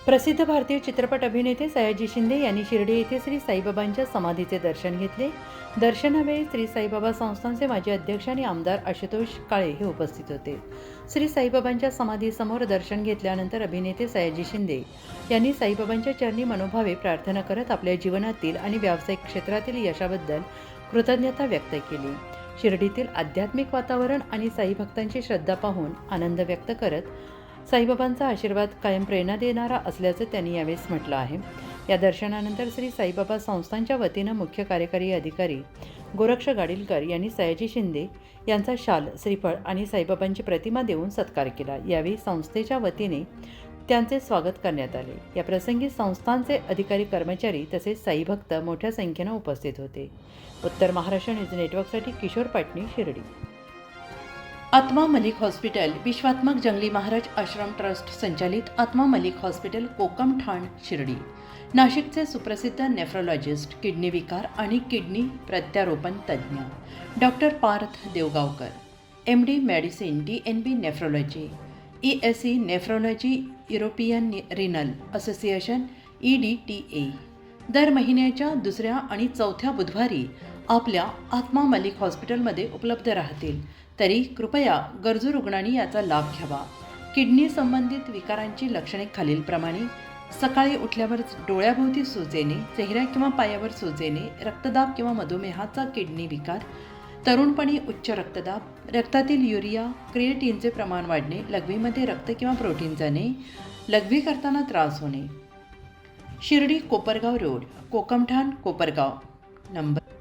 प्रसिद्ध भारतीय चित्रपट अभिनेते सयाजी शिंदे यांनी शिर्डी येथे श्री साईबाबांच्या समाधीचे दर्शन घेतले. दर्शनावेळी श्री साईबाबा संस्थानचे माजी अध्यक्ष आणि आमदार आशुतोष काळे हे उपस्थित होते. श्री साईबाबांच्या समाधीसमोर दर्शन घेतल्यानंतर अभिनेते सयाजी शिंदे यांनी साईबाबांच्या चरणी मनोभावे प्रार्थना करत आपल्या जीवनातील आणि व्यावसायिक क्षेत्रातील यशाबद्दल कृतज्ञता व्यक्त केली. शिर्डीतील आध्यात्मिक वातावरण आणि साई भक्तांची श्रद्धा पाहून आनंद व्यक्त करत साईबाबांचा आशीर्वाद कायम प्रेरणा देणारा असल्याचं त्यांनी यावेळेस म्हटलं आहे. या दर्शनानंतर श्री साईबाबा संस्थांच्या वतीनं मुख्य कार्यकारी अधिकारी गोरक्ष गाडीलकर यांनी सयाजी शिंदे यांचा शाल, श्रीफळ आणि साईबाबांची प्रतिमा देऊन सत्कार केला. यावेळी संस्थेच्या वतीने त्यांचे स्वागत करण्यात आले. या प्रसंगी संस्थांचे अधिकारी, कर्मचारी तसेच साईभक्त मोठ्या संख्येनं उपस्थित होते. उत्तर महाराष्ट्र न्यूज नेटवर्कसाठी किशोर पाटणी, शिर्डी. आत्मा मलिक हॉस्पिटल विश्वात्मक जंगली महाराज आश्रम ट्रस्ट संचालित आत्मा मलिक हॉस्पिटल, कोकम ठाण, शिर्डी. नाशिकचे सुप्रसिद्ध नेफ्रोलॉजिस्ट, किडनी विकार आणि किडनी प्रत्यारोपण तज्ज्ञ doctor Parth Devgaonkar, MD medicine, DNB nephrology, ESE nephrology, European renal association EDTA दर महिन्याच्या दुसऱ्या आणि चौथ्या बुधवारी आपल्या आत्मा मलिक हॉस्पिटलमध्ये उपलब्ध राहतील. तरी कृपया गरजू रुग्णांनी याचा लाभ घ्यावा. किडनी संबंधित विकारांची लक्षणे खालीलप्रमाणे: सकाळी उठल्यावर डोळ्याभोवती सूज येणे, चेहऱ्या किंवा पायावर सूज येणे, रक्तदाब किंवा मधुमेहाचा किडनी विकार, तरुणपणी उच्च रक्तदाब, रक्तातील युरिया क्रिएटिनचे प्रमाण वाढणे, लघवीमध्ये रक्त किंवा प्रोटीन जाणे, लघवी करताना त्रास होणे. शिर्डी कोपरगाव रोड, कोकमठाण, कोपरगाव. नंबर